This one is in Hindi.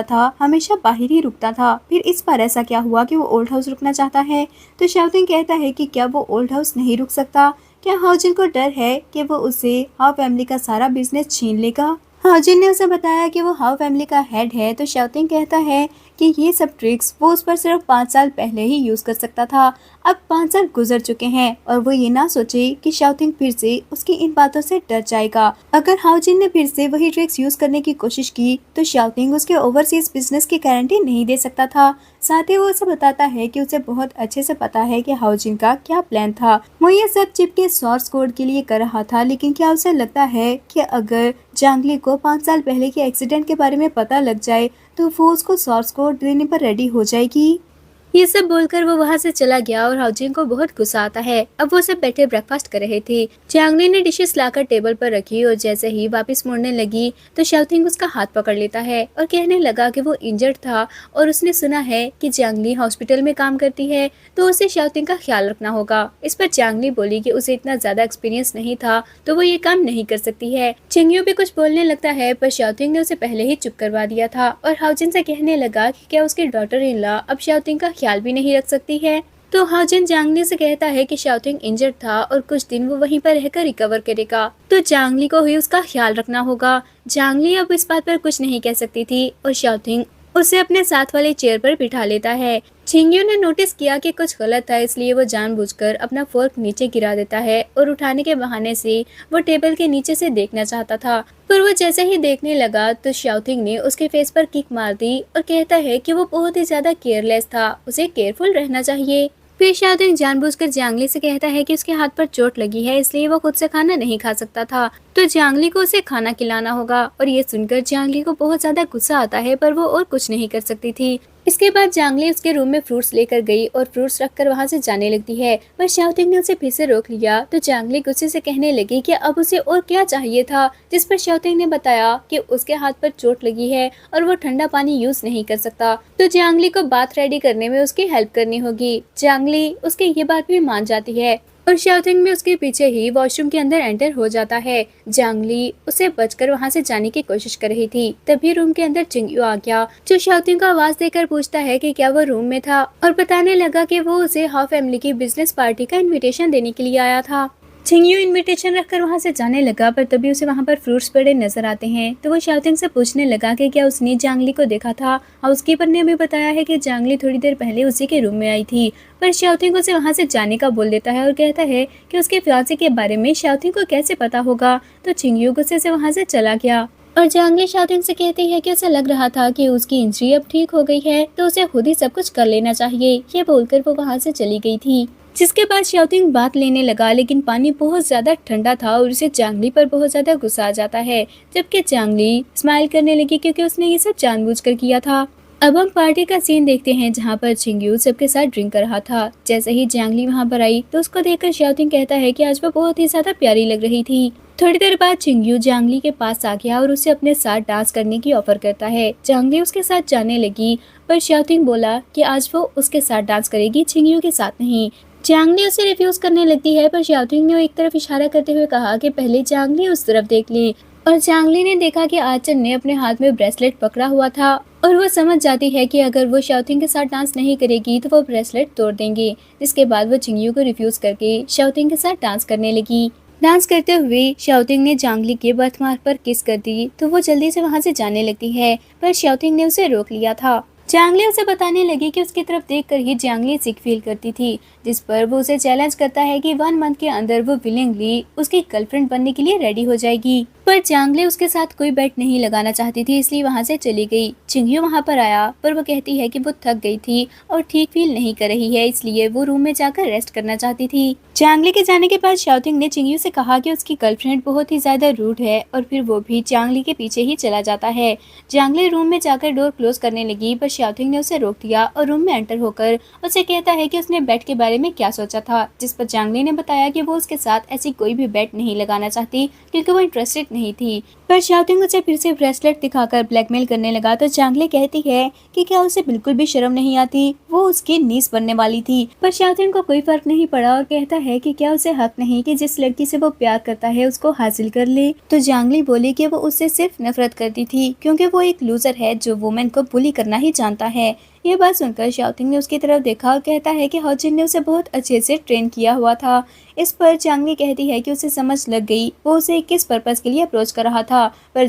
था, हमेशा बाहर ही रुकता था। फिर इस बार ऐसा क्या हुआ कि वो ओल्ड हाउस रुकना चाहता है? तो शाओटिंग कहता है कि क्या वो ओल्ड हाउस नहीं रुक सकता? क्या हाओजिन को डर है कि वो उसे हाओ फैमिली का सारा बिजनेस छीन लेगा? हाओजिन ने उसे बताया कि वो हाओ फैमिली का हेड है। तो शाओटिंग कहता है कि ये सब ट्रिक्स वो उस पर सिर्फ 5 साल पहले ही यूज कर सकता था। अब 5 साल गुजर चुके हैं और वो ये ना सोचे कि शाओटिंग फिर से उसकी इन बातों से डर जाएगा। अगर हाओजिन ने फिर से वही ट्रिक्स यूज करने की कोशिश की तो शाओटिंग उसके ओवरसीज बिजनेस की गारंटी नहीं दे सकता था। साथ ही वो उसे बताता है कि उसे बहुत अच्छे से पता है कि हाओजिन का क्या प्लान था। वो ये सब चिप के सोर्स कोड के लिए कर रहा था, लेकिन क्या उसे लगता है कि अगर जांगली को 5 साल पहले के एक्सीडेंट के बारे में पता लग जाए तो वो उसको सोर्स कोड देने पर रेडी हो जाएगी? ये सब बोलकर वो वहाँ से चला गया और हाउजिन को बहुत गुस्सा आता है। अब वो सब बैठे ब्रेकफास्ट कर रहे थे। चांगली ने डिशेस लाकर टेबल पर रखी और जैसे ही वापस मुड़ने लगी तो शाओटिंग उसका हाथ पकड़ लेता है और कहने लगा कि वो इंजर्ड था और उसने सुना है कि चांगली हॉस्पिटल में काम करती है, तो उसे शाओटिंग का ख्याल रखना होगा। इस पर चांगली बोली कि उसे इतना ज्यादा एक्सपीरियंस नहीं था तो वो ये काम नहीं कर सकती है। चिंगयू भी कुछ बोलने लगता है पर शाओटिंग ने उसे पहले ही चुप करवा दिया था और हाउजिन से कहने लगा कि क्या उसकी डॉटर इन लॉ अब शाओटिंग का ख्याल भी नहीं रख सकती है। तो हाउजिन जांगली से कहता है कि शाओटिंग इंजर्ड था और कुछ दिन वो वहीं पर रहकर रिकवर करेगा, तो जांगली को ही उसका ख्याल रखना होगा। जांगली अब इस बात पर कुछ नहीं कह सकती थी और शाओटिंग उसे अपने साथ वाले चेयर पर बिठा लेता है। चिंगयू ने नोटिस किया कि कुछ गलत था, इसलिए वो जानबूझकर अपना फोर्क नीचे गिरा देता है और उठाने के बहाने से वो टेबल के नीचे से देखना चाहता था। पर वो जैसे ही देखने लगा तो शाओटिंग ने उसके फेस पर किक मार दी और कहता है कि वो बहुत ही ज्यादा केयरलेस था, उसे केयरफुल रहना चाहिए। फिर शाओटिंग जानबूझकर जांगली से कहता है कि उसके हाथ पर चोट लगी है, इसलिए वो खुद से खाना नहीं खा सकता था, तो जांगली को उसे खाना खिलाना होगा। और ये सुनकर जांगली को बहुत ज्यादा गुस्सा आता है पर वो और कुछ नहीं कर सकती थी। इसके बाद जांगली उसके रूम में फ्रूट्स लेकर गई और फ्रूट्स रखकर वहां से जाने लगती है, पर शाओटिंग ने उसे फिर से रोक लिया। तो जांगली गुस्से से कहने लगी कि अब उसे और क्या चाहिए था, जिस पर शाओटिंग ने बताया कि उसके हाथ पर चोट लगी है और वो ठंडा पानी यूज नहीं कर सकता, तो जांगली को बात रेडी करने में उसकी हेल्प करनी होगी। जांगली उसकी ये बात भी मान जाती है और शाओटिंग में उसके पीछे ही वॉशरूम के अंदर एंटर हो जाता है। जांगली उसे बचकर वहां से जाने की कोशिश कर रही थी, तभी रूम के अंदर चिंगयू आ गया, जो शाओटिंग को आवाज देकर पूछता है कि क्या वो रूम में था और बताने लगा कि वो उसे हाओ फैमिली की बिजनेस पार्टी का इनविटेशन देने के लिए आया था। चिंगयू इनविटेशन रखकर वहां से जाने लगा, पर तभी उसे वहां पर फ्रूट्स पड़े नजर आते हैं, तो वो शाओटिंग से पूछने लगा कि क्या उसने जांगली को देखा था। हाउसकीपर ने भी बताया है कि जांगली थोड़ी देर पहले उसी के रूम में आई थी, पर शाओटिंग उसे वहां से जाने का बोल देता है और कहता है कि उसके फियांसे के बारे में शाओटिंग को कैसे पता होगा। तो चिंगयू गुस्से से वहां से चला गया और जांगली शाओटिंग से कहती है कि उसे लग रहा था कि उसकी इंजरी अब ठीक हो गई है, तो उसे खुद ही सब कुछ कर लेना चाहिए। ये बोलकर वो वहां से चली गई थी। जिसके बाद शाओटिंग बात लेने लगा, लेकिन पानी बहुत ज्यादा ठंडा था और उसे जांगली पर बहुत ज्यादा गुस्सा आ जाता है, जबकि जांगली स्माइल करने लगी क्योंकि उसने ये सब जानबूझकर किया था। अब हम पार्टी का सीन देखते हैं जहाँ पर चिंगयू सबके साथ ड्रिंक कर रहा था। जैसे ही जांगली वहाँ पर आई तो उसको देखकर शाओटिंग कहता है कि आज वो बहुत ही ज्यादा प्यारी लग रही थी। थोड़ी देर बाद चिंगयू जांगली के पास आ गया और उसे अपने साथ डांस करने की ऑफर करता है। जांगली उसके साथ जाने लगी, पर शाओटिंग बोला कि आज वो उसके साथ डांस करेगी, चिंगयू के साथ नहीं। जांगली उसे रिफ्यूज करने लगती है, पर शाओटिंग ने एक तरफ इशारा करते हुए कहा कि पहले जांगली उस तरफ देख ले। और जांगली ने देखा कि आचन ने अपने हाथ में ब्रेसलेट पकड़ा हुआ था और वो समझ जाती है कि अगर वो शाओटिंग के साथ डांस नहीं करेगी तो वो ब्रेसलेट तोड़ देंगे। जिसके बाद वो चिंगयू को रिफ्यूज करके शाओटिंग के साथ डांस करने लगी। डांस करते हुए शाओटिंग ने जांगली के बर्थमार्क पर किस कर दी, तो वो जल्दी से वहां से जाने लगती है, पर शाओटिंग ने उसे रोक लिया था। जांगली उसे बताने लगी कि उसकी तरफ देखकर ही जांगली सिक फील करती थी, जिस पर वो उसे चैलेंज करता है कि 1 मंथ के अंदर वो विलिंगली उसकी गर्लफ्रेंड बनने के लिए रेडी हो जाएगी। पर जांगली उसके साथ कोई बेट नहीं लगाना चाहती थी, इसलिए वहां से चली गई। चिंगयू वहां पर आया, पर वो कहती है कि वो थक गई थी और ठीक फील नहीं कर रही है, इसलिए वो रूम में जाकर रेस्ट करना चाहती थी। जांगली के जाने के बाद शाओटिंग ने चिंगयू से कहा कि उसकी गर्लफ्रेंड बहुत ही ज्यादा रूड है और फिर वो भी जांगली के पीछे ही चला जाता है। जांगली रूम में जाकर डोर क्लोज करने लगी, पर शाओटिंग ने उसे रोक दिया और रूम में एंटर होकर उसे कहता है कि उसने बेट के बारे में क्या सोचा था, जिस पर जांगली ने बताया कि वो उसके साथ ऐसी कोई भी बेट नहीं लगाना चाहती क्योंकि वो इंटरेस्टेड नहीं थी। पर शाओटिंग उसे फिर से ब्रेसलेट दिखाकर ब्लैकमेल करने लगा तो जांगली कहती है कि क्या उसे बिल्कुल भी शर्म नहीं आती, वो उसकी नीस बनने वाली थी। पर शाओटिंग को कोई फर्क नहीं पड़ा और कहता है कि क्या उसे हक नहीं कि जिस लड़की से वो प्यार करता है उसको हासिल कर ले। तो जांगली बोली कि वो उससे सिर्फ नफरत करती थी क्योंकि वो एक लूजर है जो वुमेन को बुली करना ही जानता है। ये बात सुनकर शाओटिंग ने उसकी तरफ देखा और कहता है कि हाओजिन ने उसे बहुत अच्छे से ट्रेन किया हुआ था। इस पर जांगली कहती है कि उसे समझ लग गई वो उसे किस पर्पस के लिए अप्रोच कर रहा था। पर